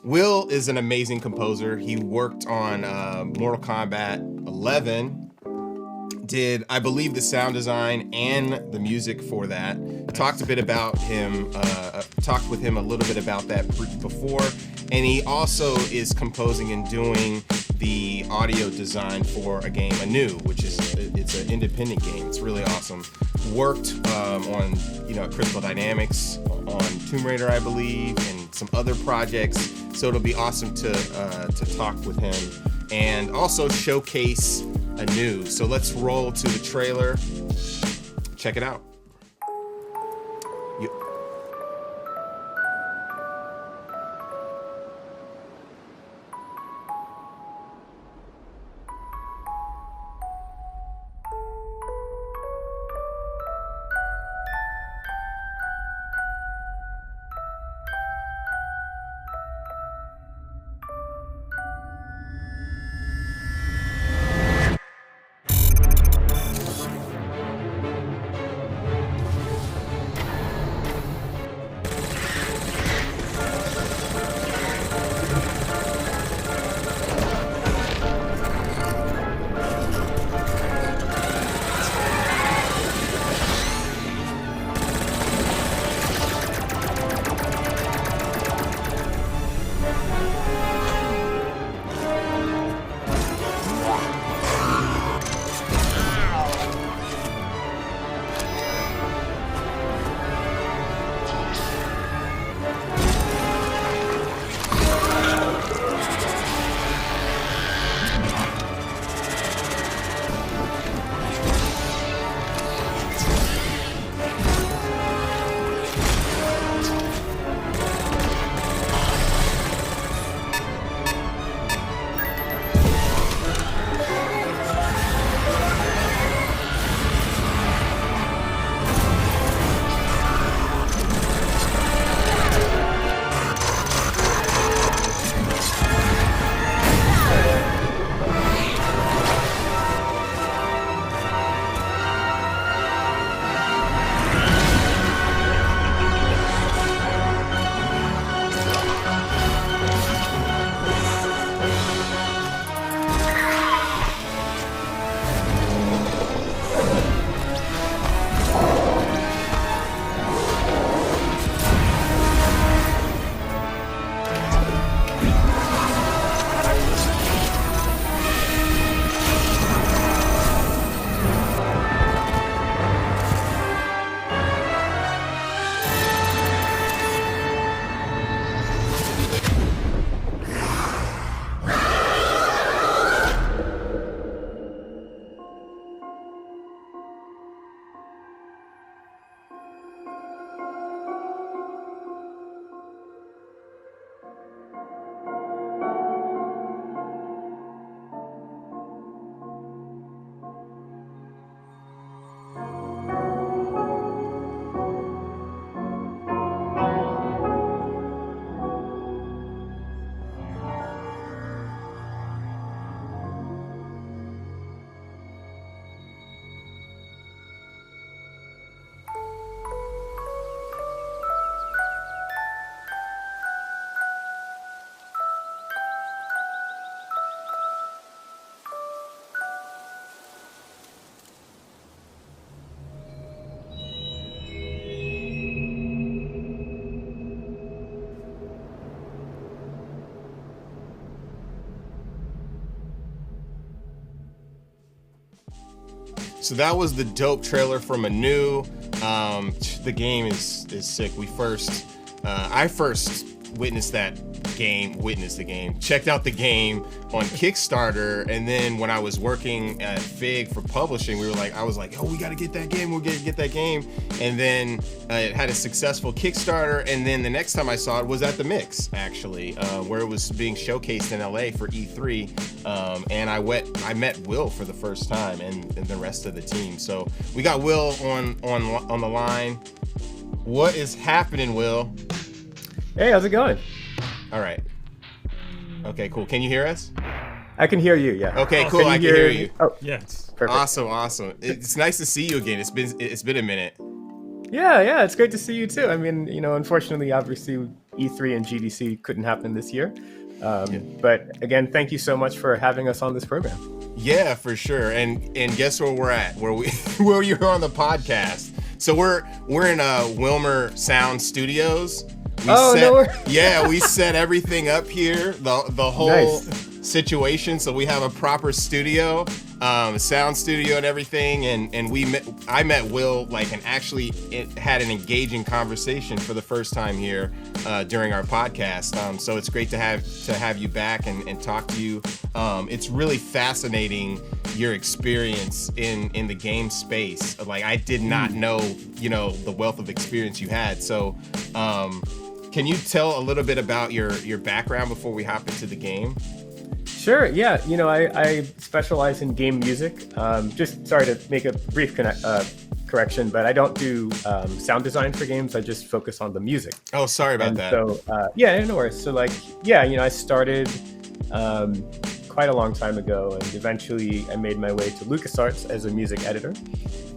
Will is an amazing composer. He worked on Mortal Kombat 11, did, I believe, the sound design and the music for that. Talked with him a little bit about that before, and he also is composing and doing the audio design for a game, Anew, which is it's an independent game. It's really awesome. Worked on Crystal Dynamics, on Tomb Raider, I believe, and some other projects. So it'll be awesome to talk with him and also showcase Anew. So let's roll to the trailer. Check it out. So that was the dope trailer from Anew. The game is sick. I first checked out the game on Kickstarter, and then when I was working at Fig for publishing, I was like, oh, we gotta get that game, and then it had a successful Kickstarter, and then the next time I saw it was at the Mix, actually, where it was being showcased in LA for E3, and I met Will for the first time, and the rest of the team. So we got Will on the line. What is happening, Will? Hey, how's it going? All right. Okay, cool. Can you hear us? I can hear you. Yeah. Okay, cool. I can hear you. Oh, Yeah. perfect. Awesome. It's nice to see you again. It's been a minute. Yeah, it's great to see you too. I mean, unfortunately, obviously, E3 and GDC couldn't happen this year. But again, thank you so much for having us on this program. Yeah, for sure. And guess where we're at? Where you're on the podcast. So we're in Wilmer Sound Studios. We set everything up here. The whole situation. So we have a proper studio, sound studio and everything. And I met Will and actually had an engaging conversation for the first time here during our podcast. So it's great to have you back and talk to you. It's really fascinating your experience in the game space. I did not know, the wealth of experience you had. So can you tell a little bit about your background before we hop into the game? Sure. Yeah. I specialize in game music. Just sorry to make a brief correction, but I don't do sound design for games. I just focus on the music. Oh, sorry about that. So no worries. So I started quite a long time ago, and eventually I made my way to LucasArts as a music editor.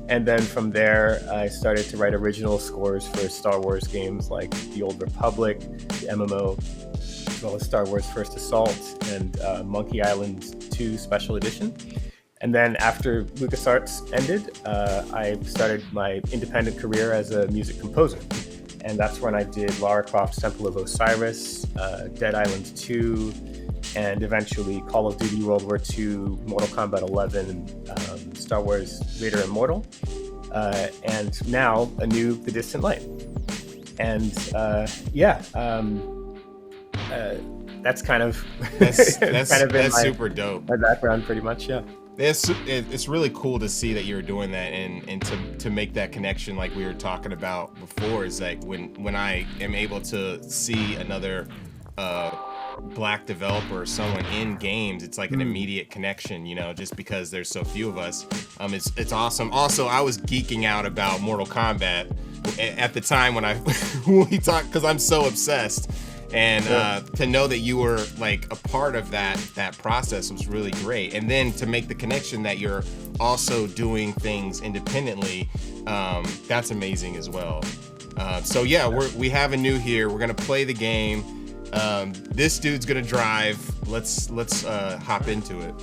And then from there, I started to write original scores for Star Wars games like The Old Republic, the MMO, as well as Star Wars First Assault and Monkey Island 2 Special Edition. And then after LucasArts ended, I started my independent career as a music composer. And that's when I did Lara Croft's Temple of Osiris, Dead Island 2, and eventually Call of Duty World War II, Mortal Kombat 11, Star Wars Vader Immortal, and now anew The Distant Light. And that's kind of that's super dope. My background, pretty much, yeah. It's really cool to see that you're doing that and to make that connection like we were talking about before is when I am able to see another Black developer or someone in games, it's like an immediate connection, just because there's so few of us. It's awesome. Also, I was geeking out about Mortal Kombat at the time when we talked, because I'm so obsessed. And to know that you were a part of that process was really great. And then to make the connection that you're also doing things independently, that's amazing as well. We have a new here. We're gonna play the game. This dude's gonna drive. Let's hop into it.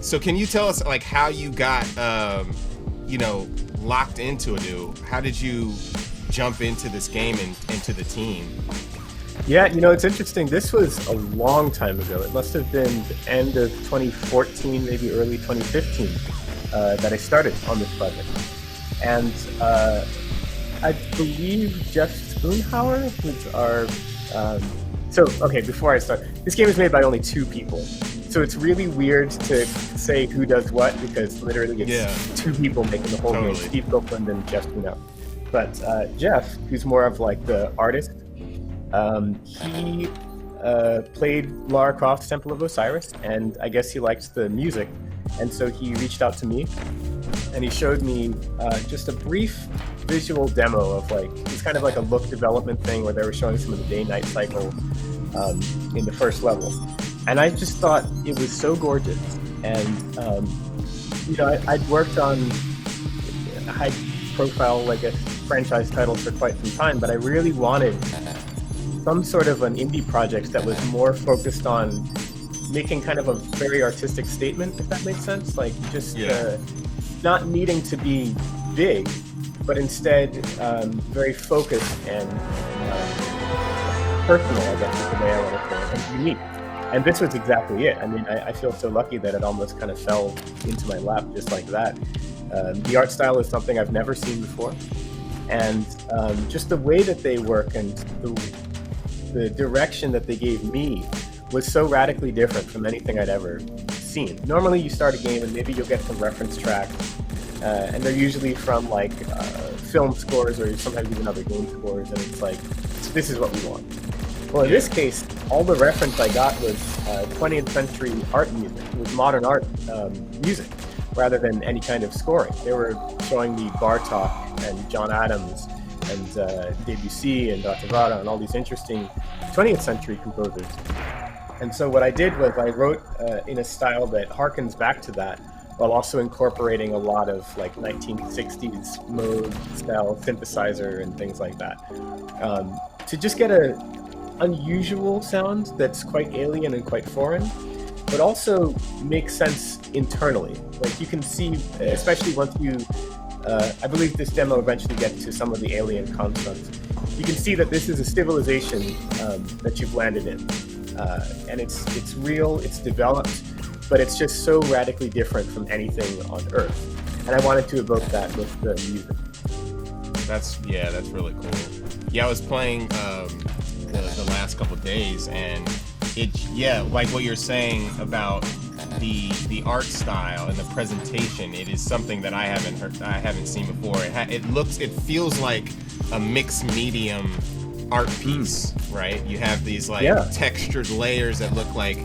So can you tell us how you got locked into it? How did you jump into this game and into the team? Yeah, it's interesting. This was a long time ago. It must have been the end of 2014, maybe early 2015, that I started on this project. And I believe Jeff Spoonhauer, who's our... before I start, this game is made by only 2 people. So it's really weird to say who does what, because literally it's 2 people making the whole game, Steve Copeland and Jeff Spoonhauer. But Jeff, who's more of the artist, he played Lara Croft's Temple of Osiris, and I guess he liked the music. And so he reached out to me, and he showed me just a brief visual demo of it's kind of like a look development thing where they were showing some of the day-night cycle in the first level. And I just thought it was so gorgeous. And, I'd worked on high-profile, franchise titles for quite some time, but I really wanted some sort of an indie project that was more focused on making kind of a very artistic statement, if that makes sense. Not needing to be big, but instead very focused and personal, I guess is the way I want to put it, and unique. And this was exactly it. I mean, I feel so lucky that it almost kind of fell into my lap just like that. The art style is something I've never seen before. And just the way that they work and the direction that they gave me was so radically different from anything I'd ever seen. Normally you start a game and maybe you'll get some reference tracks, and they're usually from film scores or sometimes even other game scores, and it's this is what we want. Well, in this case, all the reference I got was 20th century art music. It was modern art music rather than any kind of scoring. They were showing me Bartok and John Adams Debussy and Dattavara and all these interesting 20th century composers. And so what I did was I wrote in a style that harkens back to that, while also incorporating a lot of like 1960s mode style synthesizer and things like that, to just get a unusual sound that's quite alien and quite foreign, but also makes sense internally. Like you can see, especially once you, I believe this demo eventually gets to some of the alien constructs, you can see that this is a civilization that you've landed in. And it's real, it's developed, but it's just so radically different from anything on Earth. And I wanted to evoke that with the music. That's really cool. Yeah, I was playing the last couple of days, and like what you're saying about the art style and the presentation, it is something that I haven't seen before. It feels like a mixed medium art piece, right? You have these textured layers that look like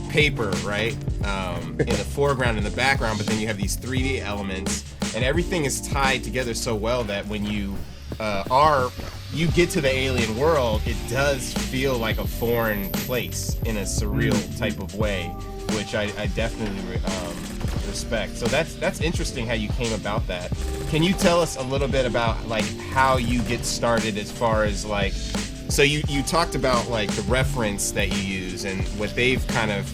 paper, right? In the foreground and the background, but then you have these 3D elements, and everything is tied together so well that when you get to the alien world, it does feel like a foreign place in a surreal type of way, which I definitely respect. So that's interesting how you came about that. Can you tell us a little bit about like how you get started as far as like, so you talked about like the reference that you use and what they've kind of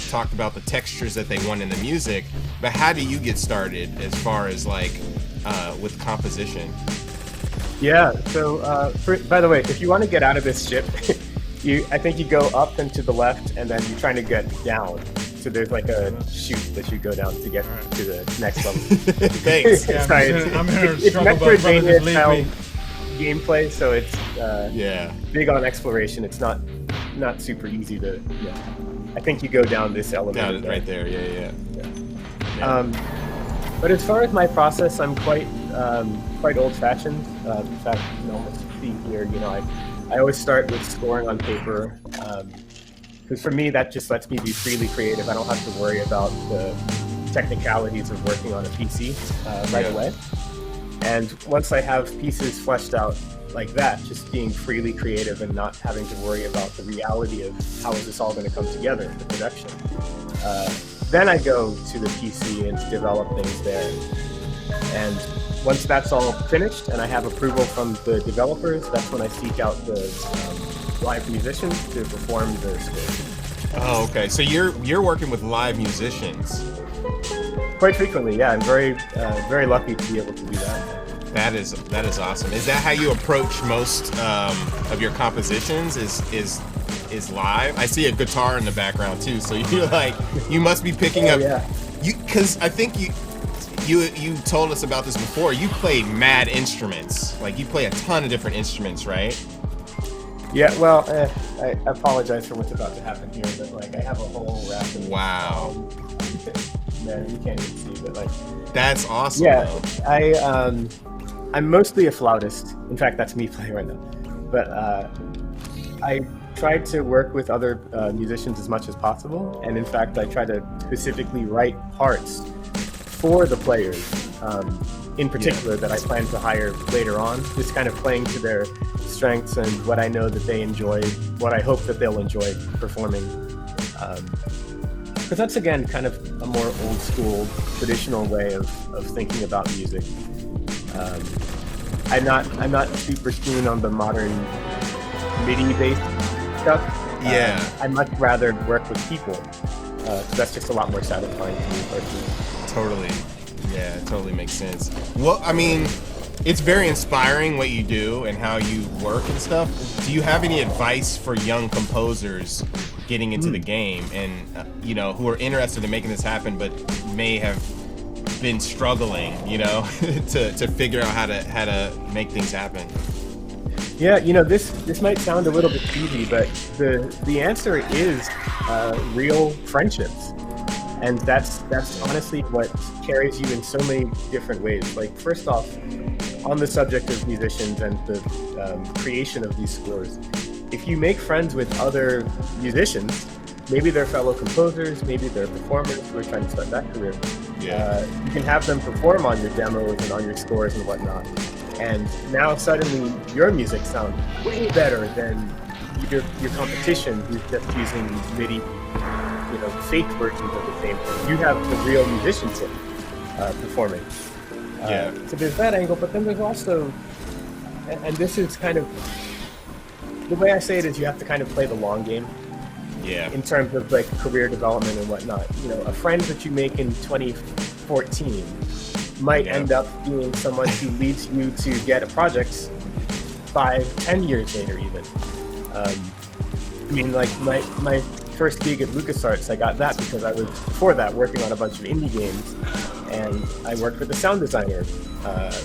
talked about, the textures that they want in the music, but how do you get started as far as like with composition? Yeah, so by the way, if you want to get out of this ship, I think you go up and to the left, and then you're trying to get down. So there's like a chute that you go down to get to the next level. Thanks. Yeah, Sorry, I'm here to it's struggle, but brother, just leave me. Gameplay, so it's big on exploration. It's not super easy to. I think you go down this elevator. Down right there. Yeah. But as far as my process, I'm quite old-fashioned. In fact, let's see here. I always start with scoring on paper, because for me that just lets me be freely creative. I don't have to worry about the technicalities of working on a PC right away. And once I have pieces fleshed out like that, just being freely creative and not having to worry about the reality of how is this all going to come together in the production. Then I go to the PC and develop things there. And once that's all finished and I have approval from the developers, that's when I seek out the live musicians to perform their score. Oh, okay. So you're working with live musicians. Quite frequently, yeah. I'm very lucky to be able to do that. That is awesome. Is that how you approach most of your compositions? Is live? I see a guitar in the background too, so you're like, you must be picking up. Yeah. Because I think you told us about this before. You play mad instruments. Like you play a ton of different instruments, right? Yeah. Well, I apologize for what's about to happen here, but like I have a whole rack of. Wow. Man, you can't even see, but like. That's awesome. Yeah, though. I'm mostly a flautist. In fact, that's me playing right now. But I tried to work with other musicians as much as possible, and in fact, I try to specifically write parts for the players, in particular, that I plan to hire later on. Just kind of playing to their strengths and what I know that they enjoy, what I hope that they'll enjoy performing. Because that's again kind of a more old school, traditional way of thinking about music. I'm not super keen on the modern MIDI-based stuff. Yeah. I'd much rather work with people. That's just a lot more satisfying to me personally. Totally. Yeah, it totally makes sense. Well, I mean, it's very inspiring what you do and how you work and stuff. Do you have any advice for young composers getting into the game and who are interested in making this happen but may have been struggling, to figure out how to make things happen? Yeah, this might sound a little bit cheesy, but the answer is real friendships. And that's honestly what carries you in so many different ways. Like, first off, on the subject of musicians and the creation of these scores, if you make friends with other musicians, maybe they're fellow composers, maybe they're performers who are trying to start that career, you can have them perform on your demos and on your scores and whatnot. And now suddenly your music sounds way better than your competition who's just using these MIDI, fake versions of the same thing. You have the real musicians in performing. So there's that angle, but then there's also, and this is kind of, the way I say it is you have to kind of play the long game. Yeah. In terms of like career development and whatnot. A friend that you make in 2014 might end up being someone who leads you to get a project 5-10 years later even. Like my first gig at LucasArts, I got that because I was before that working on a bunch of indie games, and I worked with a sound designer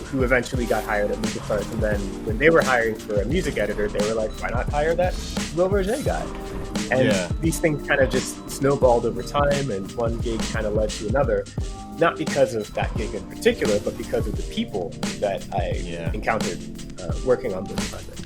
who eventually got hired at LucasArts, and then when they were hiring for a music editor, they were like, why not hire that Wilbert Roget guy? And these things kind of just snowballed over time, and one gig kind of led to another, not because of that gig in particular, but because of the people that I encountered working on those projects.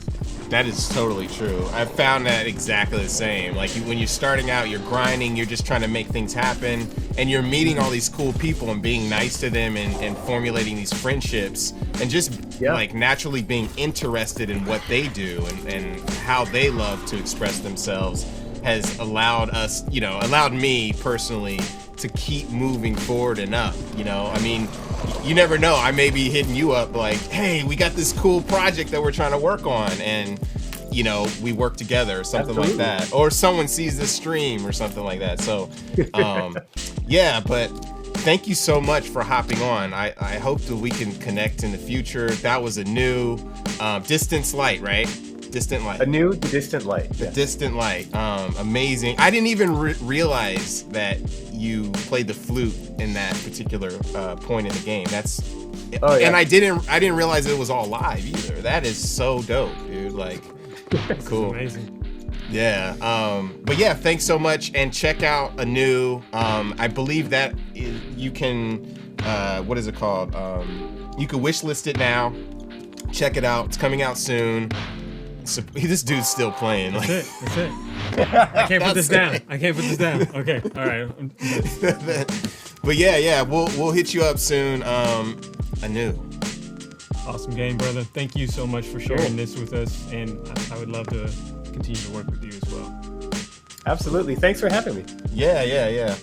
That is totally true. I've found that exactly the same. Like when you're starting out, you're grinding, you're just trying to make things happen, and you're meeting all these cool people and being nice to them and formulating these friendships and just like naturally being interested in what they do and how they love to express themselves has allowed us, allowed me personally to keep moving forward and up. I mean, you never know. I may be hitting you up like, hey, we got this cool project that we're trying to work on, and we work together or something like that, or someone sees this stream or something like that. So but thank you so much for hopping on. I hope that we can connect in the future. That was a new Distance Light, right? Distant Light. A new Distant Light. The Distant Light. Amazing. I didn't even realize that you played the flute in that particular point in the game. And I didn't realize it was all live either. That is so dope, dude. Like, cool. Amazing. Yeah. But yeah, thanks so much. And check out Anu. I believe that you can, what is it called? You can wishlist it now. Check it out. It's coming out soon. So, this dude's still playing. That's it. I can't put this down. Okay, all right. But yeah, we'll hit you up soon. Anu. Awesome game, brother. Thank you so much for sharing this with us, and I would love to continue to work with you as well. Absolutely. Thanks for having me. Yeah.